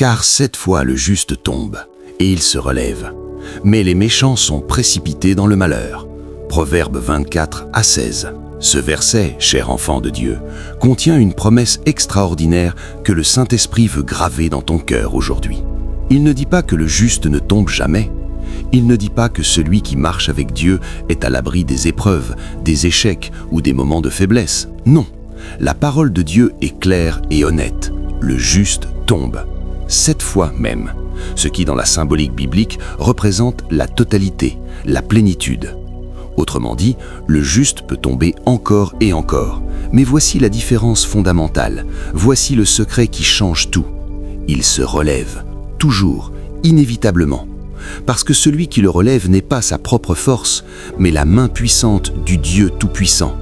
Car 7 fois le juste tombe, et il se relève. Mais les méchants sont précipités dans le malheur. Proverbe 24-16. Ce verset, cher enfant de Dieu, contient une promesse extraordinaire que le Saint-Esprit veut graver dans ton cœur aujourd'hui. Il ne dit pas que le juste ne tombe jamais. Il ne dit pas que celui qui marche avec Dieu est à l'abri des épreuves, des échecs ou des moments de faiblesse. Non, la parole de Dieu est claire et honnête. Le juste tombe, 7 fois même, ce qui dans la symbolique biblique représente la totalité, la plénitude. Autrement dit, le juste peut tomber encore et encore. Mais voici la différence fondamentale, voici le secret qui change tout. Il se relève, toujours, inévitablement. Parce que celui qui le relève n'est pas sa propre force, mais la main puissante du Dieu Tout-Puissant.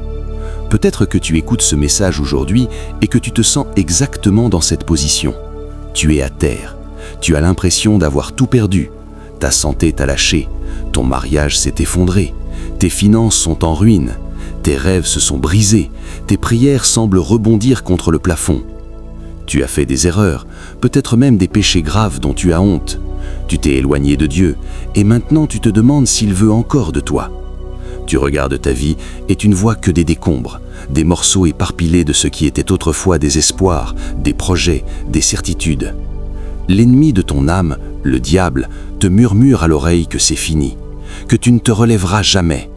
Peut-être que tu écoutes ce message aujourd'hui et que tu te sens exactement dans cette position. Tu es à terre, tu as l'impression d'avoir tout perdu, ta santé t'a lâché, ton mariage s'est effondré, tes finances sont en ruine, tes rêves se sont brisés, tes prières semblent rebondir contre le plafond. Tu as fait des erreurs, peut-être même des péchés graves dont tu as honte. Tu t'es éloigné de Dieu et maintenant tu te demandes s'il veut encore de toi. Tu regardes ta vie et tu ne vois que des décombres, des morceaux éparpillés de ce qui était autrefois des espoirs, des projets, des certitudes. L'ennemi de ton âme, le diable, te murmure à l'oreille que c'est fini, que tu ne te relèveras jamais,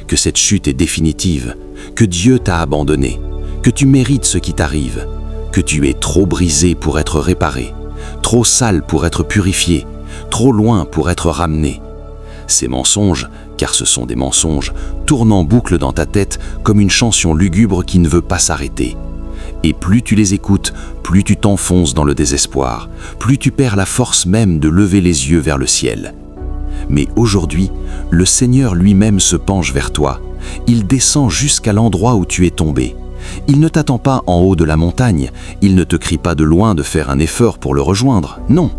que cette chute est définitive, que Dieu t'a abandonné, que tu mérites ce qui t'arrive, que tu es trop brisé pour être réparé, trop sale pour être purifié, trop loin pour être ramené. Ces mensonges, car ce sont des mensonges, tournent en boucle dans ta tête comme une chanson lugubre qui ne veut pas s'arrêter. Et plus tu les écoutes, plus tu t'enfonces dans le désespoir, plus tu perds la force même de lever les yeux vers le ciel. Mais aujourd'hui, le Seigneur lui-même se penche vers toi. Il descend jusqu'à l'endroit où tu es tombé. Il ne t'attend pas en haut de la montagne, il ne te crie pas de loin de faire un effort pour le rejoindre. Non,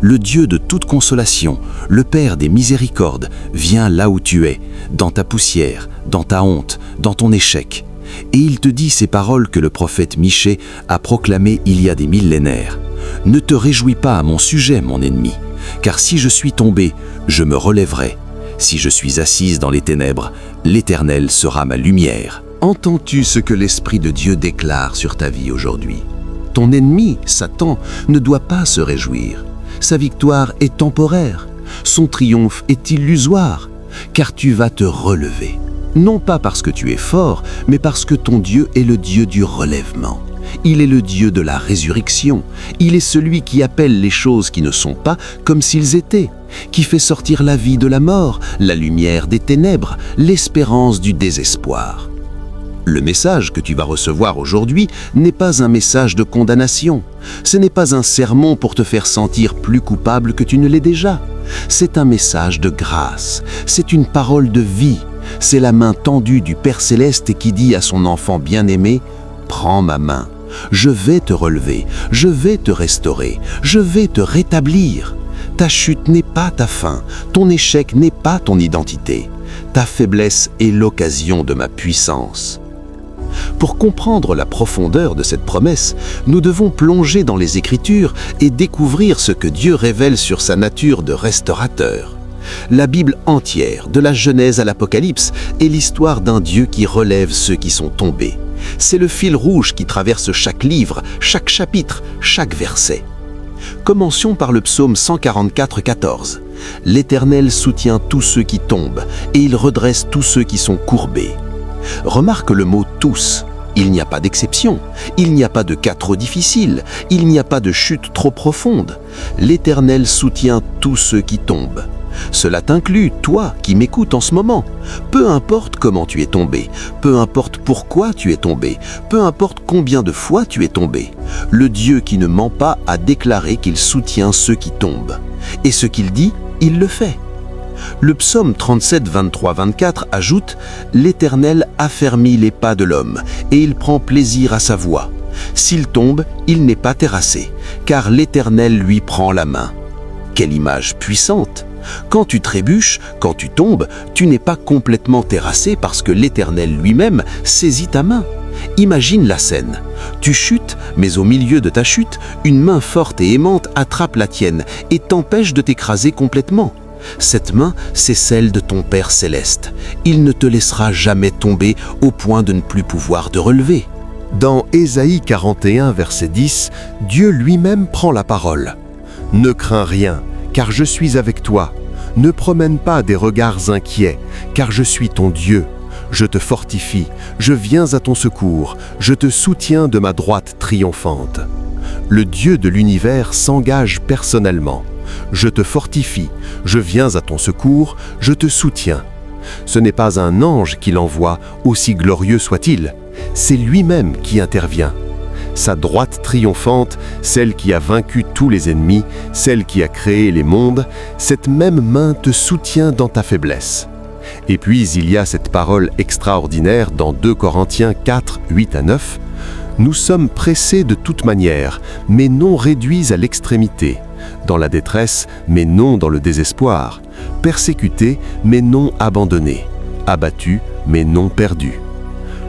le Dieu de toute consolation, le Père des miséricordes, vient là où tu es, dans ta poussière, dans ta honte, dans ton échec. Et il te dit ces paroles que le prophète Michée a proclamées il y a des millénaires. « Ne te réjouis pas à mon sujet, mon ennemi, car si je suis tombé, je me relèverai. Si je suis assise dans les ténèbres, l'Éternel sera ma lumière. » Entends-tu ce que l'Esprit de Dieu déclare sur ta vie aujourd'hui? Ton ennemi, Satan, ne doit pas se réjouir. Sa victoire est temporaire. Son triomphe est illusoire, car tu vas te relever. Non pas parce que tu es fort, mais parce que ton Dieu est le Dieu du relèvement. Il est le Dieu de la résurrection. Il est celui qui appelle les choses qui ne sont pas comme s'ils étaient, qui fait sortir la vie de la mort, la lumière des ténèbres, l'espérance du désespoir. Le message que tu vas recevoir aujourd'hui n'est pas un message de condamnation. Ce n'est pas un sermon pour te faire sentir plus coupable que tu ne l'es déjà. C'est un message de grâce. C'est une parole de vie. C'est la main tendue du Père Céleste qui dit à son enfant bien-aimé « Prends ma main. Je vais te relever. Je vais te restaurer. Je vais te rétablir. Ta chute n'est pas ta fin. Ton échec n'est pas ton identité. Ta faiblesse est l'occasion de ma puissance. » Pour comprendre la profondeur de cette promesse, nous devons plonger dans les Écritures et découvrir ce que Dieu révèle sur sa nature de restaurateur. La Bible entière, de la Genèse à l'Apocalypse, est l'histoire d'un Dieu qui relève ceux qui sont tombés. C'est le fil rouge qui traverse chaque livre, chaque chapitre, chaque verset. Commencions par le psaume 144,14. « L'Éternel soutient tous ceux qui tombent, et il redresse tous ceux qui sont courbés. » Remarque le mot « tous ». Il n'y a pas d'exception, il n'y a pas de cas trop difficiles, il n'y a pas de chute trop profonde. L'Éternel soutient tous ceux qui tombent. Cela t'inclut, toi qui m'écoutes en ce moment. Peu importe comment tu es tombé, peu importe pourquoi tu es tombé, peu importe combien de fois tu es tombé. Le Dieu qui ne ment pas a déclaré qu'il soutient ceux qui tombent. Et ce qu'il dit, il le fait. Le psaume 37, 23, 24 ajoute « L'Éternel affermit les pas de l'homme, et il prend plaisir à sa voix. S'il tombe, il n'est pas terrassé, car l'Éternel lui prend la main. » Quelle image puissante! Quand tu trébuches, quand tu tombes, tu n'es pas complètement terrassé parce que l'Éternel lui-même saisit ta main. Imagine la scène. Tu chutes, mais au milieu de ta chute, une main forte et aimante attrape la tienne et t'empêche de t'écraser complètement. Cette main, c'est celle de ton Père céleste. Il ne te laissera jamais tomber au point de ne plus pouvoir te relever. Dans Ésaïe 41, verset 10, Dieu lui-même prend la parole. « Ne crains rien, car je suis avec toi. Ne promène pas des regards inquiets, car je suis ton Dieu. Je te fortifie, je viens à ton secours, je te soutiens de ma droite triomphante. » Le Dieu de l'univers s'engage personnellement. Je te fortifie, je viens à ton secours, je te soutiens. Ce n'est pas un ange qui l'envoie, aussi glorieux soit-il. C'est lui-même qui intervient. Sa droite triomphante, celle qui a vaincu tous les ennemis, celle qui a créé les mondes, cette même main te soutient dans ta faiblesse. Et puis il y a cette parole extraordinaire dans 2 Corinthiens 4, 8 à 9. « Nous sommes pressés de toute manière, mais non réduits à l'extrémité. Dans la détresse, mais non dans le désespoir. Persécutés, mais non abandonnés. Abattus, mais non perdus. »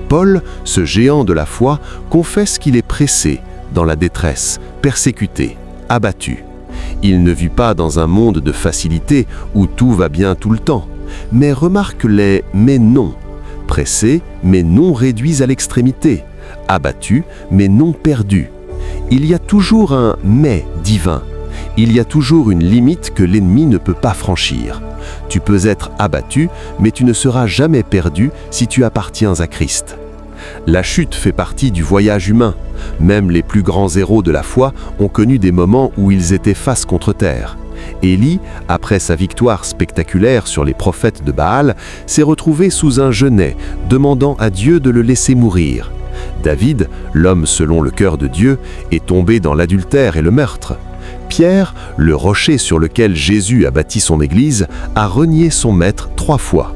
Paul, ce géant de la foi, confesse qu'il est pressé, dans la détresse, persécuté, abattu. Il ne vit pas dans un monde de facilité où tout va bien tout le temps, mais remarque les « mais non », pressé, mais non réduits à l'extrémité, abattu, mais non perdu. Il y a toujours un « mais » divin. Il y a toujours une limite que l'ennemi ne peut pas franchir. Tu peux être abattu, mais tu ne seras jamais perdu si tu appartiens à Christ. La chute fait partie du voyage humain. Même les plus grands héros de la foi ont connu des moments où ils étaient face contre terre. Élie, après sa victoire spectaculaire sur les prophètes de Baal, s'est retrouvé sous un genêt, demandant à Dieu de le laisser mourir. David, l'homme selon le cœur de Dieu, est tombé dans l'adultère et le meurtre. Pierre, le rocher sur lequel Jésus a bâti son église, a renié son maître 3 fois.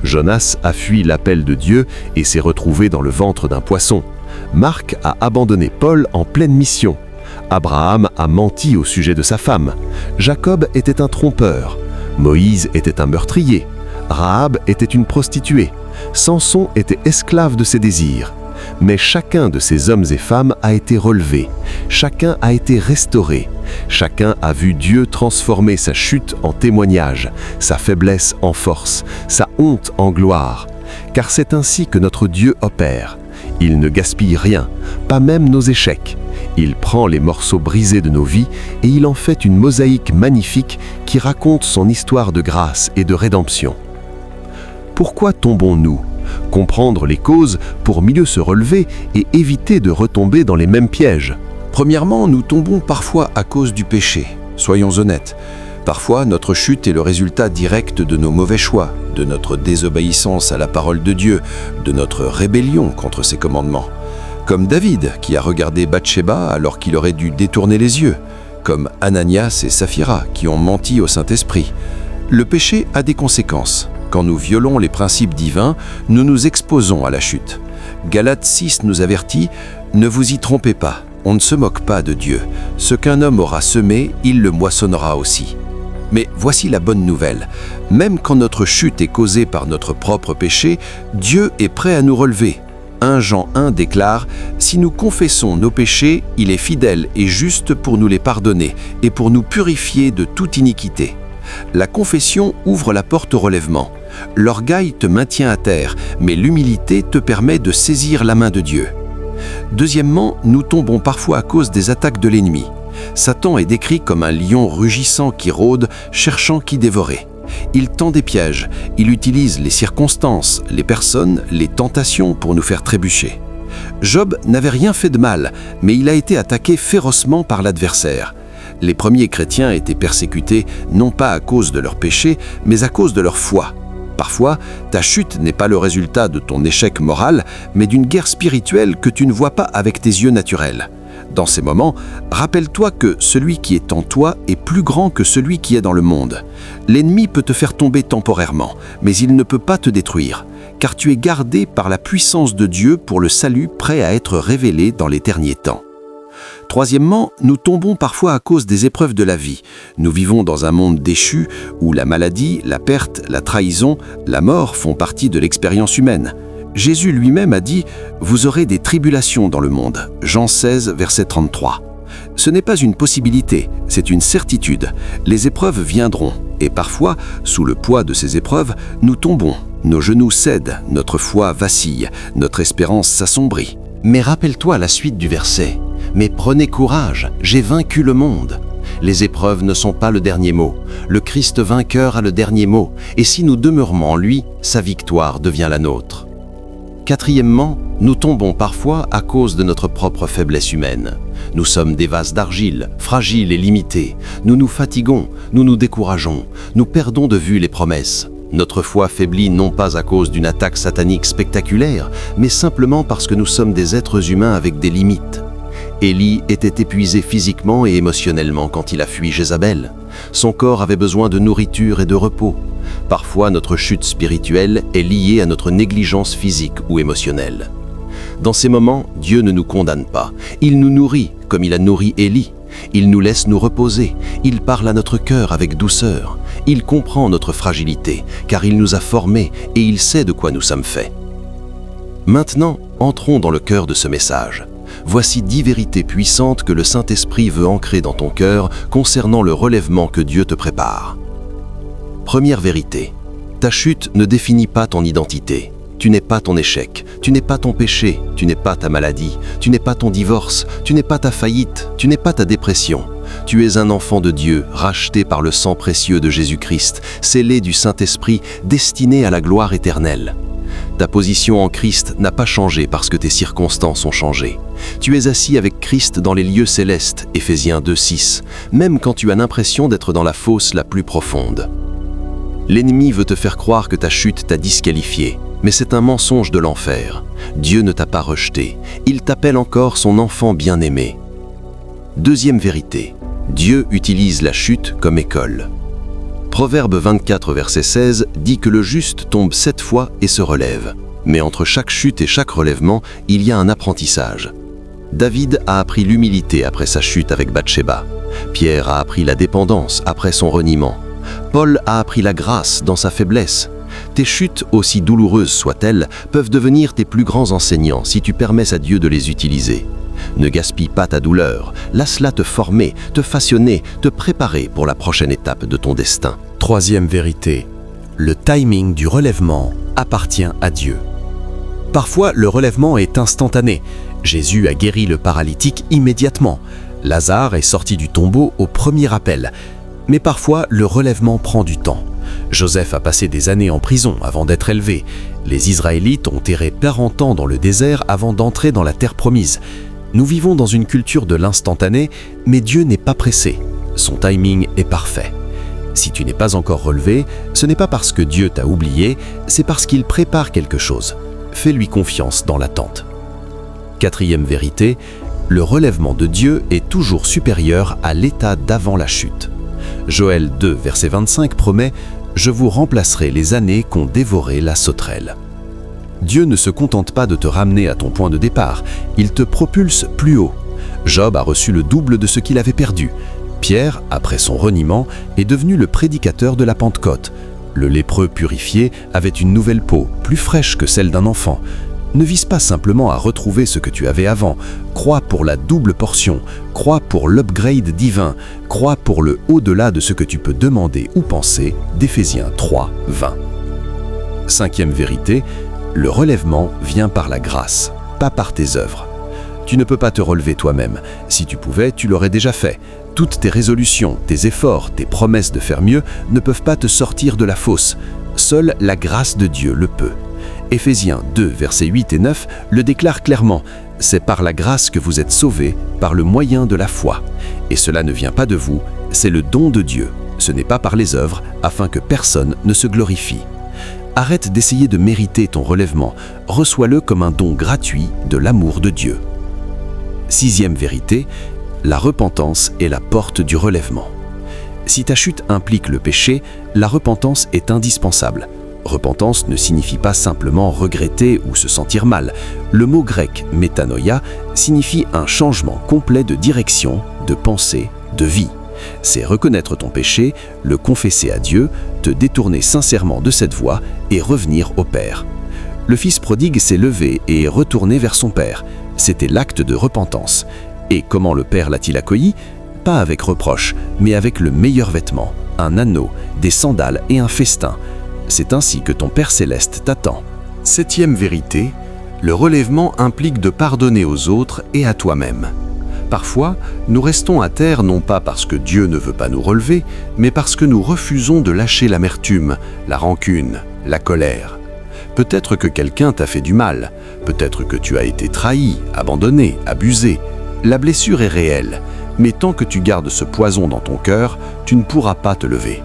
Jonas a fui l'appel de Dieu et s'est retrouvé dans le ventre d'un poisson. Marc a abandonné Paul en pleine mission. Abraham a menti au sujet de sa femme. Jacob était un trompeur. Moïse était un meurtrier. Rahab était une prostituée. Samson était esclave de ses désirs. Mais chacun de ces hommes et femmes a été relevé, chacun a été restauré, chacun a vu Dieu transformer sa chute en témoignage, sa faiblesse en force, sa honte en gloire. Car c'est ainsi que notre Dieu opère. Il ne gaspille rien, pas même nos échecs. Il prend les morceaux brisés de nos vies et il en fait une mosaïque magnifique qui raconte son histoire de grâce et de rédemption. Pourquoi tombons-nous ? Comprendre les causes pour mieux se relever et éviter de retomber dans les mêmes pièges. Premièrement, nous tombons parfois à cause du péché. Soyons honnêtes. Parfois, notre chute est le résultat direct de nos mauvais choix, de notre désobéissance à la parole de Dieu, de notre rébellion contre ses commandements. Comme David, qui a regardé Bathsheba alors qu'il aurait dû détourner les yeux. Comme Ananias et Saphira, qui ont menti au Saint-Esprit. Le péché a des conséquences. Quand nous violons les principes divins, nous nous exposons à la chute. Galates 6 nous avertit « Ne vous y trompez pas, on ne se moque pas de Dieu. Ce qu'un homme aura semé, il le moissonnera aussi. » Mais voici la bonne nouvelle. Même quand notre chute est causée par notre propre péché, Dieu est prêt à nous relever. 1 Jean 1 déclare « Si nous confessons nos péchés, il est fidèle et juste pour nous les pardonner et pour nous purifier de toute iniquité. » La confession ouvre la porte au relèvement. L'orgueil te maintient à terre, mais l'humilité te permet de saisir la main de Dieu. Deuxièmement, nous tombons parfois à cause des attaques de l'ennemi. Satan est décrit comme un lion rugissant qui rôde, cherchant qui dévorer. Il tend des pièges, il utilise les circonstances, les personnes, les tentations pour nous faire trébucher. Job n'avait rien fait de mal, mais il a été attaqué férocement par l'adversaire. Les premiers chrétiens étaient persécutés non pas à cause de leur péché, mais à cause de leur foi. Parfois, ta chute n'est pas le résultat de ton échec moral, mais d'une guerre spirituelle que tu ne vois pas avec tes yeux naturels. Dans ces moments, rappelle-toi que celui qui est en toi est plus grand que celui qui est dans le monde. L'ennemi peut te faire tomber temporairement, mais il ne peut pas te détruire, car tu es gardé par la puissance de Dieu pour le salut prêt à être révélé dans les derniers temps. Troisièmement, nous tombons parfois à cause des épreuves de la vie. Nous vivons dans un monde déchu où la maladie, la perte, la trahison, la mort font partie de l'expérience humaine. Jésus lui-même a dit « Vous aurez des tribulations dans le monde » Jean 16, verset 33. Ce n'est pas une possibilité, c'est une certitude. Les épreuves viendront, et parfois, sous le poids de ces épreuves, nous tombons. Nos genoux cèdent, notre foi vacille, notre espérance s'assombrit. Mais rappelle-toi la suite du verset. « Mais prenez courage, j'ai vaincu le monde ». Les épreuves ne sont pas le dernier mot. Le Christ vainqueur a le dernier mot, et si nous demeurons en lui, sa victoire devient la nôtre. Quatrièmement, nous tombons parfois à cause de notre propre faiblesse humaine. Nous sommes des vases d'argile, fragiles et limités. Nous nous fatiguons, nous nous décourageons, nous perdons de vue les promesses. Notre foi faiblit non pas à cause d'une attaque satanique spectaculaire, mais simplement parce que nous sommes des êtres humains avec des limites. Élie était épuisé physiquement et émotionnellement quand il a fui Jézabel. Son corps avait besoin de nourriture et de repos. Parfois, notre chute spirituelle est liée à notre négligence physique ou émotionnelle. Dans ces moments, Dieu ne nous condamne pas. Il nous nourrit, comme il a nourri Élie. Il nous laisse nous reposer. Il parle à notre cœur avec douceur. Il comprend notre fragilité, car il nous a formés et il sait de quoi nous sommes faits. Maintenant, entrons dans le cœur de ce message. Voici 10 vérités puissantes que le Saint-Esprit veut ancrer dans ton cœur concernant le relèvement que Dieu te prépare. Première vérité, ta chute ne définit pas ton identité. Tu n'es pas ton échec, tu n'es pas ton péché, tu n'es pas ta maladie, tu n'es pas ton divorce, tu n'es pas ta faillite, tu n'es pas ta dépression. Tu es un enfant de Dieu, racheté par le sang précieux de Jésus-Christ, scellé du Saint-Esprit, destiné à la gloire éternelle. Ta position en Christ n'a pas changé parce que tes circonstances ont changé. Tu es assis avec Christ dans les lieux célestes, Éphésiens 2:6, même quand tu as l'impression d'être dans la fosse la plus profonde. L'ennemi veut te faire croire que ta chute t'a disqualifié, mais c'est un mensonge de l'enfer. Dieu ne t'a pas rejeté, il t'appelle encore son enfant bien-aimé. Deuxième vérité, Dieu utilise la chute comme école. Proverbe 24, verset 16 dit que le juste tombe 7 fois et se relève. Mais entre chaque chute et chaque relèvement, il y a un apprentissage. David a appris l'humilité après sa chute avec Bathsheba. Pierre a appris la dépendance après son reniement. Paul a appris la grâce dans sa faiblesse. Tes chutes, aussi douloureuses soient-elles, peuvent devenir tes plus grands enseignants si tu permets à Dieu de les utiliser. Ne gaspille pas ta douleur, laisse-la te former, te façonner, te préparer pour la prochaine étape de ton destin. Troisième vérité, le timing du relèvement appartient à Dieu. Parfois, le relèvement est instantané. Jésus a guéri le paralytique immédiatement. Lazare est sorti du tombeau au premier appel. Mais parfois, le relèvement prend du temps. Joseph a passé des années en prison avant d'être élevé. Les Israélites ont erré 40 ans dans le désert avant d'entrer dans la terre promise. Nous vivons dans une culture de l'instantané, mais Dieu n'est pas pressé. Son timing est parfait. Si tu n'es pas encore relevé, ce n'est pas parce que Dieu t'a oublié, c'est parce qu'il prépare quelque chose. Fais-lui confiance dans l'attente. Quatrième vérité, le relèvement de Dieu est toujours supérieur à l'état d'avant la chute. Joël 2, verset 25 promet « Je vous remplacerai les années qu'ont dévoré la sauterelle ». Dieu ne se contente pas de te ramener à ton point de départ, il te propulse plus haut. Job a reçu le double de ce qu'il avait perdu. Pierre, après son reniement, est devenu le prédicateur de la Pentecôte. Le lépreux purifié avait une nouvelle peau, plus fraîche que celle d'un enfant. Ne vise pas simplement à retrouver ce que tu avais avant. Crois pour la double portion, crois pour l'upgrade divin, crois pour le au-delà de ce que tu peux demander ou penser, d'Éphésiens 3, 20. Cinquième vérité, le relèvement vient par la grâce, pas par tes œuvres. Tu ne peux pas te relever toi-même. Si tu pouvais, tu l'aurais déjà fait. Toutes tes résolutions, tes efforts, tes promesses de faire mieux ne peuvent pas te sortir de la fosse. Seule la grâce de Dieu le peut. Éphésiens 2, versets 8 et 9 le déclare clairement. C'est par la grâce que vous êtes sauvés, par le moyen de la foi. Et cela ne vient pas de vous, c'est le don de Dieu. Ce n'est pas par les œuvres, afin que personne ne se glorifie. Arrête d'essayer de mériter ton relèvement, reçois-le comme un don gratuit de l'amour de Dieu. Sixième vérité, la repentance est la porte du relèvement. Si ta chute implique le péché, la repentance est indispensable. Repentance ne signifie pas simplement regretter ou se sentir mal. Le mot grec « métanoïa » signifie un changement complet de direction, de pensée, de vie. C'est reconnaître ton péché, le confesser à Dieu, te détourner sincèrement de cette voie et revenir au Père. Le fils prodigue s'est levé et est retourné vers son père. C'était l'acte de repentance. Et comment le père l'a-t-il accueilli? Pas avec reproche, mais avec le meilleur vêtement, un anneau, des sandales et un festin. C'est ainsi que ton Père céleste t'attend. 7e vérité, le relèvement implique de pardonner aux autres et à toi-même. Parfois, nous restons à terre non pas parce que Dieu ne veut pas nous relever, mais parce que nous refusons de lâcher l'amertume, la rancune, la colère. Peut-être que quelqu'un t'a fait du mal, peut-être que tu as été trahi, abandonné, abusé. La blessure est réelle, mais tant que tu gardes ce poison dans ton cœur, tu ne pourras pas te lever.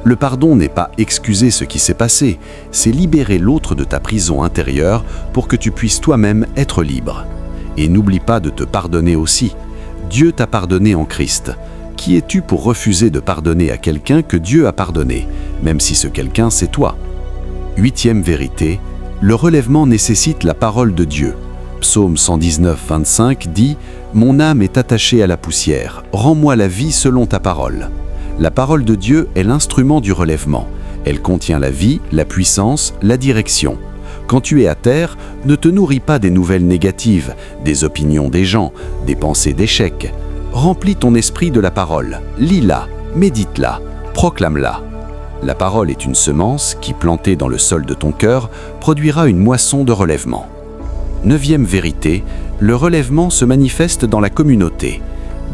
Le pardon n'est pas excuser ce qui s'est passé, c'est libérer l'autre de ta prison intérieure pour que tu puisses toi-même être libre. Et n'oublie pas de te pardonner aussi. Dieu t'a pardonné en Christ. Qui es-tu pour refuser de pardonner à quelqu'un que Dieu a pardonné, même si ce quelqu'un c'est toi? 8e vérité, le relèvement nécessite la parole de Dieu. Psaume 119, 25 dit « Mon âme est attachée à la poussière, rends-moi la vie selon ta parole ». La parole de Dieu est l'instrument du relèvement. Elle contient la vie, la puissance, la direction. Quand tu es à terre, ne te nourris pas des nouvelles négatives, des opinions des gens, des pensées d'échec. Remplis ton esprit de la parole, lis-la, médite-la, proclame-la. La parole est une semence qui, plantée dans le sol de ton cœur, produira une moisson de relèvement. 9e vérité, le relèvement se manifeste dans la communauté.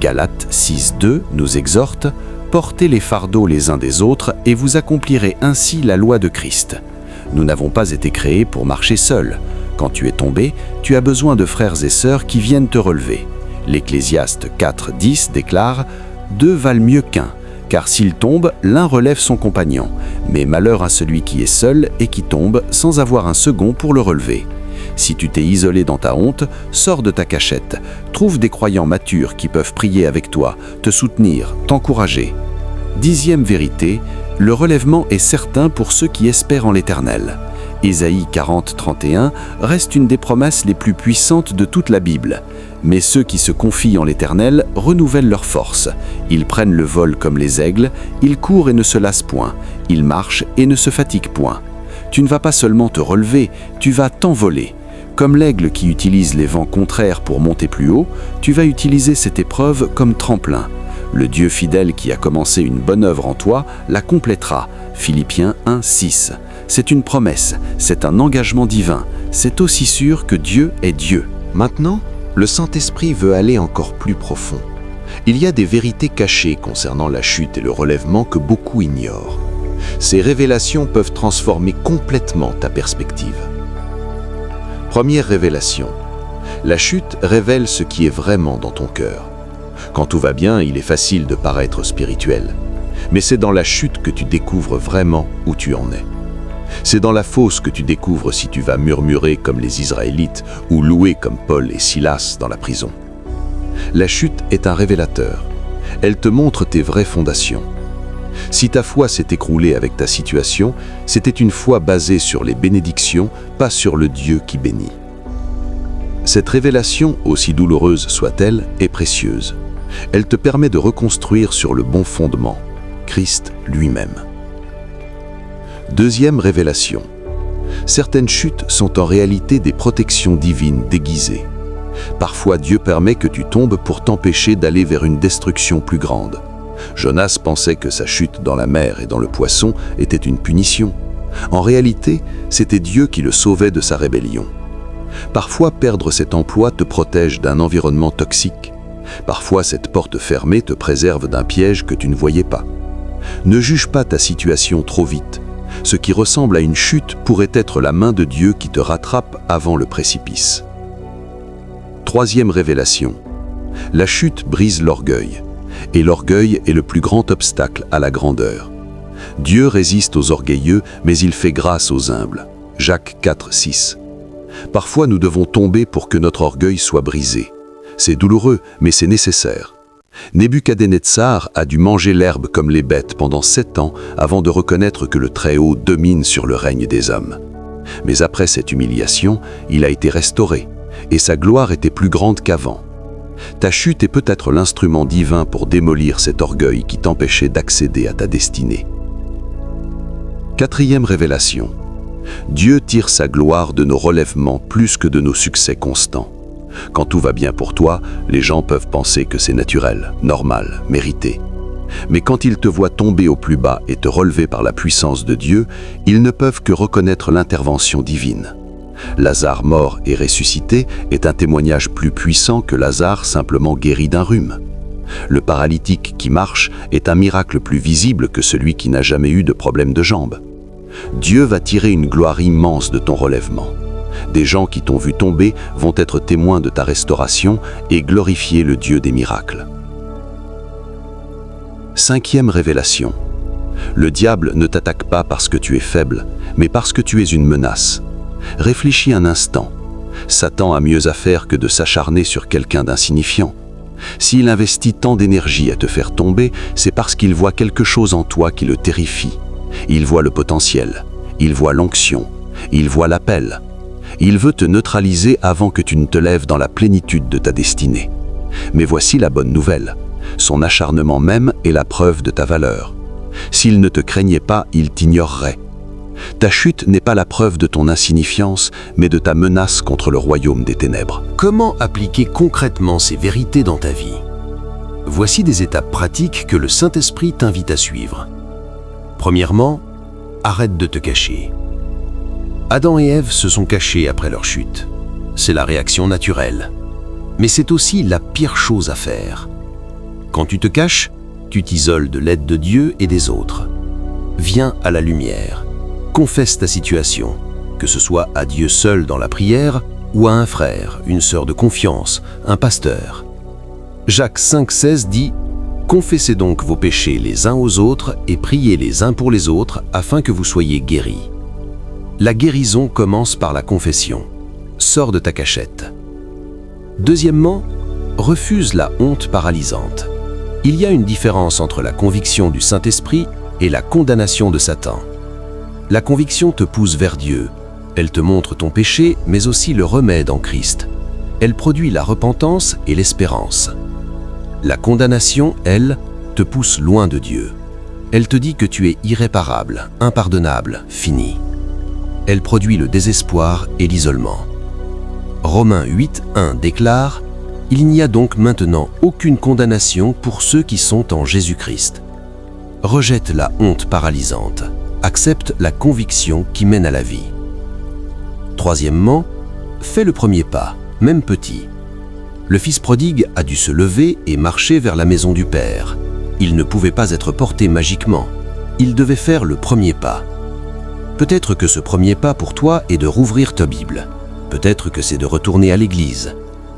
Galates 6.2 nous exhorte « Portez les fardeaux les uns des autres et vous accomplirez ainsi la loi de Christ. » Nous n'avons pas été créés pour marcher seuls. Quand tu es tombé, tu as besoin de frères et sœurs qui viennent te relever. L'Ecclésiaste 4.10 déclare « Deux valent mieux qu'un, car s'il tombe, l'un relève son compagnon. Mais malheur à celui qui est seul et qui tombe sans avoir un second pour le relever. » Si tu t'es isolé dans ta honte, sors de ta cachette. Trouve des croyants matures qui peuvent prier avec toi, te soutenir, t'encourager. 10e vérité, le relèvement est certain pour ceux qui espèrent en l'Éternel. Ésaïe 40.31 reste une des promesses les plus puissantes de toute la Bible. Mais ceux qui se confient en l'Éternel renouvellent leur force. Ils prennent le vol comme les aigles, ils courent et ne se lassent point, ils marchent et ne se fatiguent point. Tu ne vas pas seulement te relever, tu vas t'envoler. Comme l'aigle qui utilise les vents contraires pour monter plus haut, tu vas utiliser cette épreuve comme tremplin. Le Dieu fidèle qui a commencé une bonne œuvre en toi la complétera. Philippiens 1.6. C'est une promesse, c'est un engagement divin. C'est aussi sûr que Dieu est Dieu. Maintenant, le Saint-Esprit veut aller encore plus profond. Il y a des vérités cachées concernant la chute et le relèvement que beaucoup ignorent. Ces révélations peuvent transformer complètement ta perspective. Première révélation. La chute révèle ce qui est vraiment dans ton cœur. Quand tout va bien, il est facile de paraître spirituel. Mais c'est dans la chute que tu découvres vraiment où tu en es. C'est dans la fosse que tu découvres si tu vas murmurer comme les Israélites ou louer comme Paul et Silas dans la prison. La chute est un révélateur. Elle te montre tes vraies fondations. Si ta foi s'est écroulée avec ta situation, c'était une foi basée sur les bénédictions, pas sur le Dieu qui bénit. Cette révélation, aussi douloureuse soit-elle, est précieuse. Elle te permet de reconstruire sur le bon fondement, Christ lui-même. Deuxième révélation. Certaines chutes sont en réalité des protections divines déguisées. Parfois, Dieu permet que tu tombes pour t'empêcher d'aller vers une destruction plus grande. Jonas pensait que sa chute dans la mer et dans le poisson était une punition. En réalité, c'était Dieu qui le sauvait de sa rébellion. Parfois, perdre cet emploi te protège d'un environnement toxique. Parfois, cette porte fermée te préserve d'un piège que tu ne voyais pas. Ne juge pas ta situation trop vite. Ce qui ressemble à une chute pourrait être la main de Dieu qui te rattrape avant le précipice. Troisième révélation. La chute brise l'orgueil. Et l'orgueil est le plus grand obstacle à la grandeur. Dieu résiste aux orgueilleux, mais il fait grâce aux humbles. Jacques 4.6. Parfois, nous devons tomber pour que notre orgueil soit brisé. C'est douloureux, mais c'est nécessaire. Nebuchadnezzar a dû manger l'herbe comme les bêtes pendant 7 ans avant de reconnaître que le Très-Haut domine sur le règne des hommes. Mais après cette humiliation, il a été restauré, et sa gloire était plus grande qu'avant. Ta chute est peut-être l'instrument divin pour démolir cet orgueil qui t'empêchait d'accéder à ta destinée. Quatrième révélation. Dieu tire sa gloire de nos relèvements plus que de nos succès constants. Quand tout va bien pour toi, les gens peuvent penser que c'est naturel, normal, mérité. Mais quand ils te voient tomber au plus bas et te relever par la puissance de Dieu, ils ne peuvent que reconnaître l'intervention divine. Lazare mort et ressuscité est un témoignage plus puissant que Lazare simplement guéri d'un rhume. Le paralytique qui marche est un miracle plus visible que celui qui n'a jamais eu de problème de jambes. Dieu va tirer une gloire immense de ton relèvement. Des gens qui t'ont vu tomber vont être témoins de ta restauration et glorifier le Dieu des miracles. 5e révélation. Le diable ne t'attaque pas parce que tu es faible, mais parce que tu es une menace. Réfléchis un instant. Satan a mieux à faire que de s'acharner sur quelqu'un d'insignifiant. S'il investit tant d'énergie à te faire tomber, c'est parce qu'il voit quelque chose en toi qui le terrifie. Il voit le potentiel, il voit l'onction, il voit l'appel. Il veut te neutraliser avant que tu ne te lèves dans la plénitude de ta destinée. Mais voici la bonne nouvelle. Son acharnement même est la preuve de ta valeur. S'il ne te craignait pas, il t'ignorerait. Ta chute n'est pas la preuve de ton insignifiance, mais de ta menace contre le royaume des ténèbres. Comment appliquer concrètement ces vérités dans ta vie? Voici des étapes pratiques que le Saint-Esprit t'invite à suivre. Premièrement, arrête de te cacher. Adam et Ève se sont cachés après leur chute. C'est la réaction naturelle. Mais c'est aussi la pire chose à faire. Quand tu te caches, tu t'isoles de l'aide de Dieu et des autres. Viens à la lumière. Confesse ta situation, que ce soit à Dieu seul dans la prière ou à un frère, une sœur de confiance, un pasteur. Jacques 5,16 dit « Confessez donc vos péchés les uns aux autres et priez les uns pour les autres afin que vous soyez guéris. » La guérison commence par la confession. Sors de ta cachette. Deuxièmement, refuse la honte paralysante. Il y a une différence entre la conviction du Saint-Esprit et la condamnation de Satan. La conviction te pousse vers Dieu. Elle te montre ton péché, mais aussi le remède en Christ. Elle produit la repentance et l'espérance. La condamnation, elle, te pousse loin de Dieu. Elle te dit que tu es irréparable, impardonnable, fini. Elle produit le désespoir et l'isolement. Romains 8,1 déclare « Il n'y a donc maintenant aucune condamnation pour ceux qui sont en Jésus-Christ. » Rejette la honte paralysante. Accepte la conviction qui mène à la vie. Troisièmement, fais le premier pas, même petit. Le fils prodigue a dû se lever et marcher vers la maison du Père. Il ne pouvait pas être porté magiquement. Il devait faire le premier pas. Peut-être que ce premier pas pour toi est de rouvrir ta Bible. Peut-être que c'est de retourner à l'église.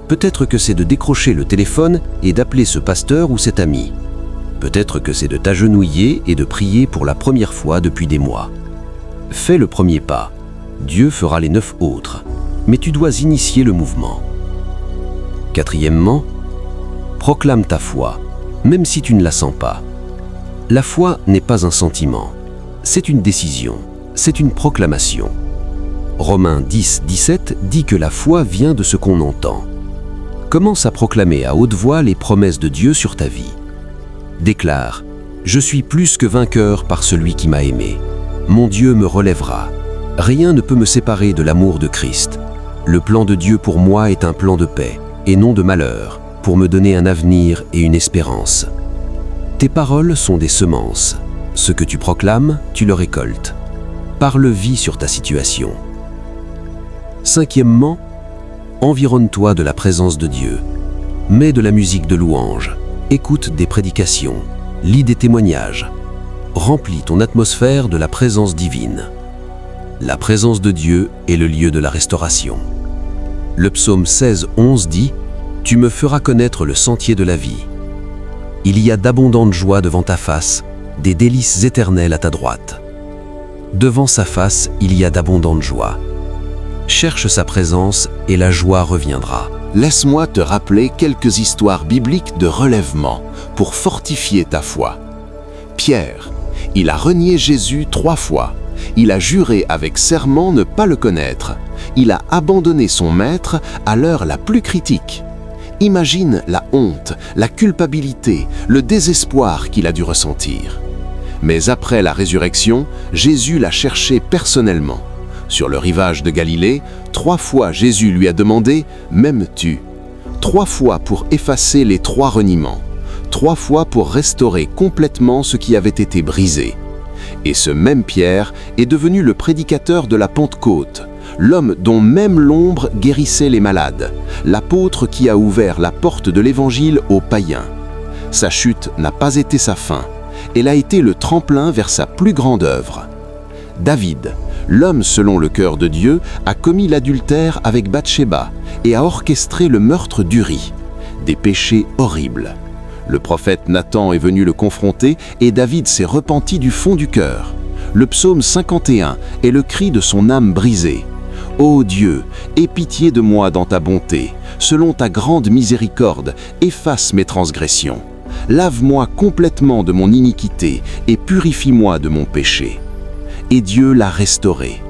Peut-être que c'est de décrocher le téléphone et d'appeler ce pasteur ou cet ami. Peut-être que c'est de t'agenouiller et de prier pour la première fois depuis des mois. Fais le premier pas. Dieu fera les 9 autres. Mais tu dois initier le mouvement. Quatrièmement, proclame ta foi, même si tu ne la sens pas. La foi n'est pas un sentiment. C'est une décision. C'est une proclamation. Romains 10,17 dit que la foi vient de ce qu'on entend. Commence à proclamer à haute voix les promesses de Dieu sur ta vie. Déclare « Je suis plus que vainqueur par celui qui m'a aimé. Mon Dieu me relèvera. Rien ne peut me séparer de l'amour de Christ. Le plan de Dieu pour moi est un plan de paix, et non de malheur, pour me donner un avenir et une espérance. » Tes paroles sont des semences. Ce que tu proclames, tu le récoltes. Parle vie sur ta situation. Cinquièmement, environne-toi de la présence de Dieu. Mets de la musique de louange. Écoute des prédications, lis des témoignages. Remplis ton atmosphère de la présence divine. La présence de Dieu est le lieu de la restauration. Le psaume 16,11 dit « Tu me feras connaître le sentier de la vie. Il y a d'abondantes joies devant ta face, des délices éternelles à ta droite. » Devant sa face, il y a d'abondantes joies. Cherche sa présence et la joie reviendra. Laisse-moi te rappeler quelques histoires bibliques de relèvement pour fortifier ta foi. Pierre, il a renié Jésus 3 fois. Il a juré avec serment ne pas le connaître. Il a abandonné son maître à l'heure la plus critique. Imagine la honte, la culpabilité, le désespoir qu'il a dû ressentir. Mais après la résurrection, Jésus l'a cherché personnellement. Sur le rivage de Galilée, 3 fois Jésus lui a demandé « M'aimes-tu » 3 fois pour effacer les 3 reniements, 3 fois pour restaurer complètement ce qui avait été brisé. Et ce même Pierre est devenu le prédicateur de la Pentecôte, l'homme dont même l'ombre guérissait les malades, l'apôtre qui a ouvert la porte de l'Évangile aux païens. Sa chute n'a pas été sa fin, elle a été le tremplin vers sa plus grande œuvre. David, l'homme selon le cœur de Dieu, a commis l'adultère avec Bathsheba et a orchestré le meurtre d'Uri, des péchés horribles. Le prophète Nathan est venu le confronter et David s'est repenti du fond du cœur. Le psaume 51 est le cri de son âme brisée. « Ô Dieu, aie pitié de moi dans ta bonté, selon ta grande miséricorde, efface mes transgressions. Lave-moi complètement de mon iniquité et purifie-moi de mon péché. » Et Dieu l'a restauré.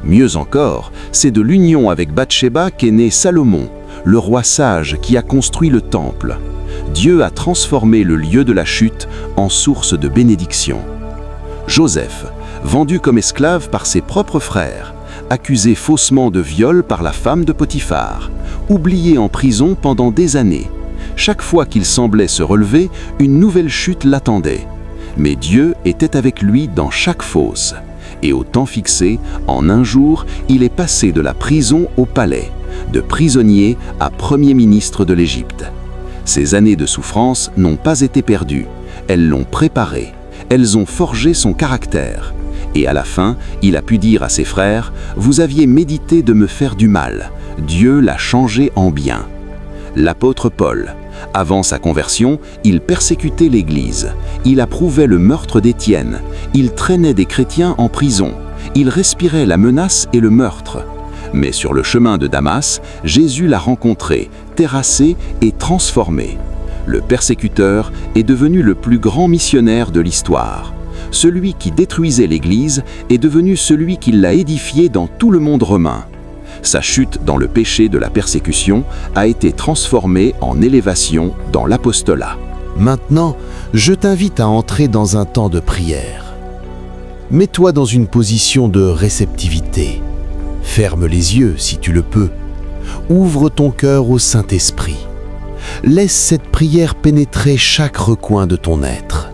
Mieux encore, c'est de l'union avec Bathsheba qu'est né Salomon, le roi sage qui a construit le temple. Dieu a transformé le lieu de la chute en source de bénédiction. Joseph, vendu comme esclave par ses propres frères, accusé faussement de viol par la femme de Potiphar, oublié en prison pendant des années. Chaque fois qu'il semblait se relever, une nouvelle chute l'attendait. Mais Dieu était avec lui dans chaque fosse. Et au temps fixé, en un jour, il est passé de la prison au palais, de prisonnier à premier ministre de l'Égypte. Ces années de souffrance n'ont pas été perdues, elles l'ont préparé, elles ont forgé son caractère. Et à la fin, il a pu dire à ses frères, « Vous aviez médité de me faire du mal, Dieu l'a changé en bien. » L'apôtre Paul, avant sa conversion, il persécutait l'Église, il approuvait le meurtre d'Étienne, il traînait des chrétiens en prison, il respirait la menace et le meurtre. Mais sur le chemin de Damas, Jésus l'a rencontré, terrassé et transformé. Le persécuteur est devenu le plus grand missionnaire de l'histoire. Celui qui détruisait l'Église est devenu celui qui l'a édifiée dans tout le monde romain. Sa chute dans le péché de la persécution a été transformée en élévation dans l'apostolat. Maintenant, je t'invite à entrer dans un temps de prière. Mets-toi dans une position de réceptivité. Ferme les yeux si tu le peux. Ouvre ton cœur au Saint-Esprit. Laisse cette prière pénétrer chaque recoin de ton être.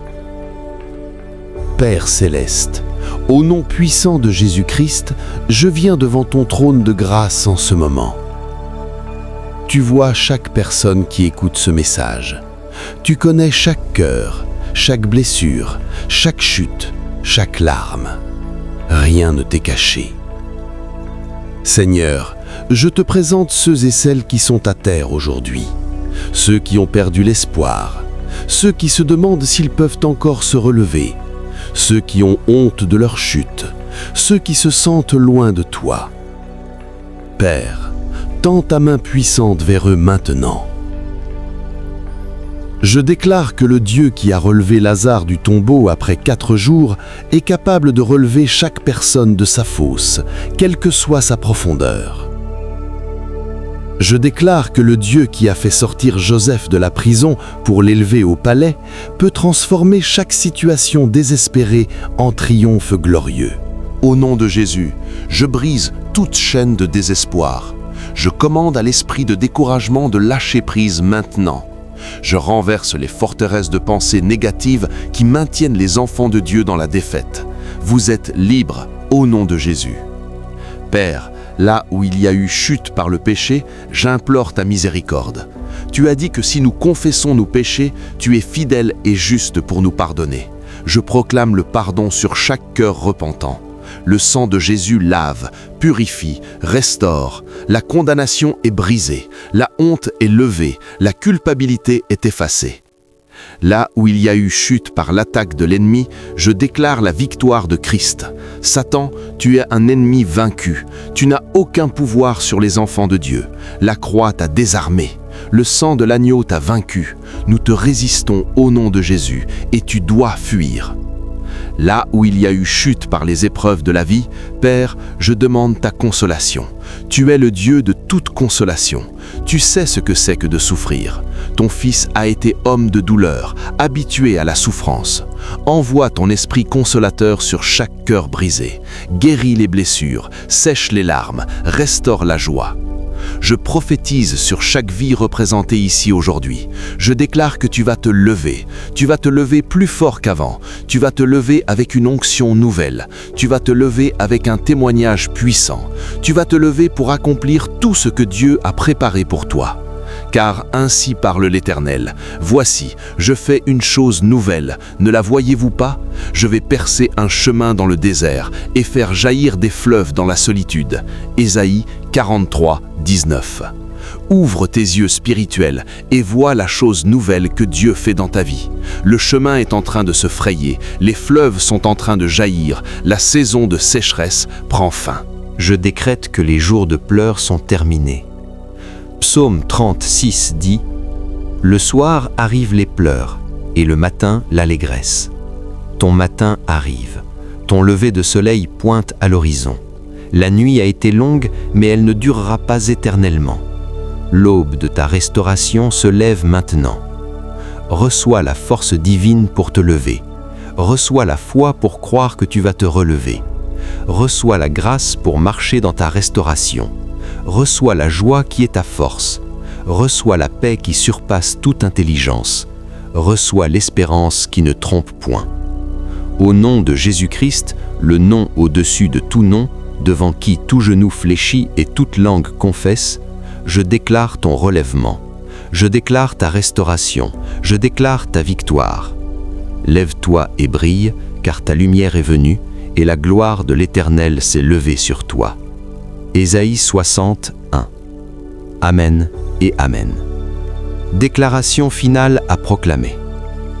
Père céleste, au nom puissant de Jésus-Christ, je viens devant ton trône de grâce en ce moment. Tu vois chaque personne qui écoute ce message. Tu connais chaque cœur, chaque blessure, chaque chute, chaque larme. Rien ne t'est caché. Seigneur, je te présente ceux et celles qui sont à terre aujourd'hui, ceux qui ont perdu l'espoir, ceux qui se demandent s'ils peuvent encore se relever, ceux qui ont honte de leur chute, ceux qui se sentent loin de toi. Père, tends ta main puissante vers eux maintenant. Je déclare que le Dieu qui a relevé Lazare du tombeau après 4 jours est capable de relever chaque personne de sa fosse, quelle que soit sa profondeur. Je déclare que le Dieu qui a fait sortir Joseph de la prison pour l'élever au palais peut transformer chaque situation désespérée en triomphe glorieux. Au nom de Jésus, je brise toute chaîne de désespoir. Je commande à l'esprit de découragement de lâcher prise maintenant. Je renverse les forteresses de pensées négatives qui maintiennent les enfants de Dieu dans la défaite. Vous êtes libres au nom de Jésus. Père, là où il y a eu chute par le péché, j'implore ta miséricorde. Tu as dit que si nous confessons nos péchés, tu es fidèle et juste pour nous pardonner. Je proclame le pardon sur chaque cœur repentant. Le sang de Jésus lave, purifie, restaure. La condamnation est brisée, la honte est levée, la culpabilité est effacée. Là où il y a eu chute par l'attaque de l'ennemi, je déclare la victoire de Christ. Satan, tu es un ennemi vaincu. Tu n'as aucun pouvoir sur les enfants de Dieu. La croix t'a désarmé. Le sang de l'agneau t'a vaincu. Nous te résistons au nom de Jésus et tu dois fuir. Là où il y a eu chute par les épreuves de la vie, Père, je demande ta consolation. Tu es le Dieu de toute consolation. Tu sais ce que c'est que de souffrir. Ton Fils a été homme de douleur, habitué à la souffrance. Envoie ton esprit consolateur sur chaque cœur brisé. Guéris les blessures, sèche les larmes, restaure la joie. Je prophétise sur chaque vie représentée ici aujourd'hui. Je déclare que tu vas te lever. Tu vas te lever plus fort qu'avant. Tu vas te lever avec une onction nouvelle. Tu vas te lever avec un témoignage puissant. Tu vas te lever pour accomplir tout ce que Dieu a préparé pour toi. Car ainsi parle l'Éternel. Voici, je fais une chose nouvelle. Ne la voyez-vous pas? Je vais percer un chemin dans le désert et faire jaillir des fleuves dans la solitude. Ésaïe 43, 19. Ouvre tes yeux spirituels et vois la chose nouvelle que Dieu fait dans ta vie. Le chemin est en train de se frayer, les fleuves sont en train de jaillir, la saison de sécheresse prend fin. Je décrète que les jours de pleurs sont terminés. Psaume 36 dit « Le soir arrivent les pleurs, et le matin l'allégresse. Ton matin arrive, ton lever de soleil pointe à l'horizon. La nuit a été longue, mais elle ne durera pas éternellement. L'aube de ta restauration se lève maintenant. Reçois la force divine pour te lever. Reçois la foi pour croire que tu vas te relever. Reçois la grâce pour marcher dans ta restauration. Reçois la joie qui est ta force. Reçois la paix qui surpasse toute intelligence. Reçois l'espérance qui ne trompe point. Au nom de Jésus-Christ, le nom au-dessus de tout nom, devant qui tout genou fléchit et toute langue confesse, je déclare ton relèvement. Je déclare ta restauration. Je déclare ta victoire. Lève-toi et brille, car ta lumière est venue, et la gloire de l'Éternel s'est levée sur toi. Ésaïe 60, 1. Amen et Amen. Déclaration finale à proclamer.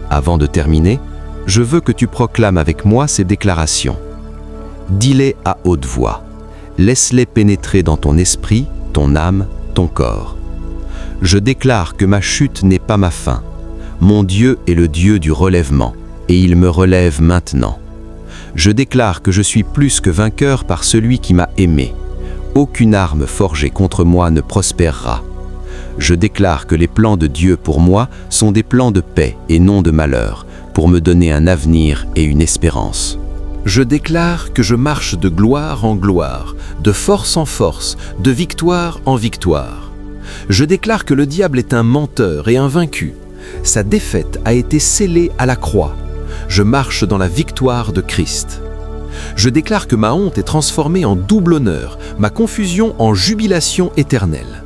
Avant de terminer, je veux que tu proclames avec moi ces déclarations. Dis-les à haute voix. Laisse-les pénétrer dans ton esprit, ton âme, ton corps. Je déclare que ma chute n'est pas ma fin. Mon Dieu est le Dieu du relèvement, et il me relève maintenant. Je déclare que je suis plus que vainqueur par celui qui m'a aimé. Aucune arme forgée contre moi ne prospérera. Je déclare que les plans de Dieu pour moi sont des plans de paix et non de malheur, pour me donner un avenir et une espérance. Je déclare que je marche de gloire en gloire, de force en force, de victoire en victoire. Je déclare que le diable est un menteur et un vaincu. Sa défaite a été scellée à la croix. Je marche dans la victoire de Christ. Je déclare que ma honte est transformée en double honneur, ma confusion en jubilation éternelle.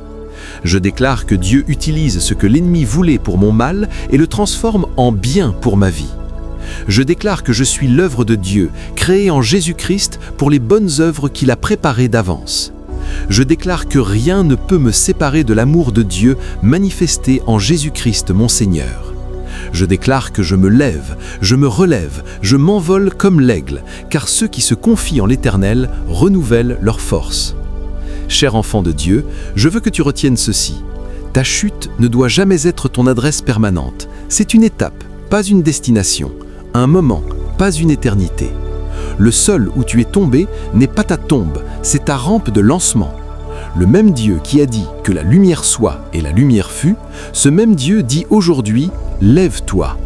Je déclare que Dieu utilise ce que l'ennemi voulait pour mon mal et le transforme en bien pour ma vie. Je déclare que je suis l'œuvre de Dieu, créée en Jésus-Christ pour les bonnes œuvres qu'il a préparées d'avance. Je déclare que rien ne peut me séparer de l'amour de Dieu manifesté en Jésus-Christ mon Seigneur. Je déclare que je me lève, je me relève, je m'envole comme l'aigle, car ceux qui se confient en l'Éternel renouvellent leur force. Cher enfant de Dieu, je veux que tu retiennes ceci. Ta chute ne doit jamais être ton adresse permanente. C'est une étape, pas une destination. Un moment, pas une éternité. Le sol où tu es tombé n'est pas ta tombe, c'est ta rampe de lancement. Le même Dieu qui a dit que la lumière soit et la lumière fut, ce même Dieu dit aujourd'hui « Lève-toi ».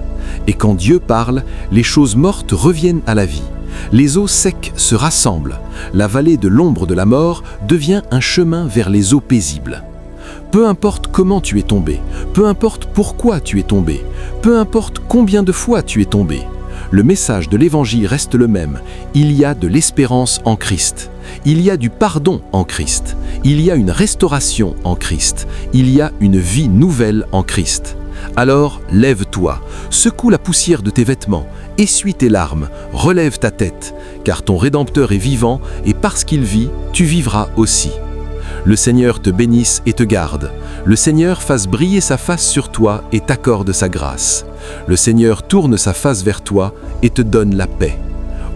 Et quand Dieu parle, les choses mortes reviennent à la vie. Les eaux secs se rassemblent. La vallée de l'ombre de la mort devient un chemin vers les eaux paisibles. Peu importe comment tu es tombé, peu importe pourquoi tu es tombé, peu importe combien de fois tu es tombé, le message de l'Évangile reste le même. Il y a de l'espérance en Christ. Il y a du pardon en Christ. Il y a une restauration en Christ. Il y a une vie nouvelle en Christ. Alors, lève-toi, secoue la poussière de tes vêtements, essuie tes larmes, relève ta tête, car ton Rédempteur est vivant et parce qu'il vit, tu vivras aussi. Le Seigneur te bénisse et te garde. Le Seigneur fasse briller sa face sur toi et t'accorde sa grâce. Le Seigneur tourne sa face vers toi et te donne la paix.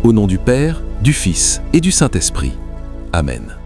Au nom du Père, du Fils et du Saint-Esprit. Amen.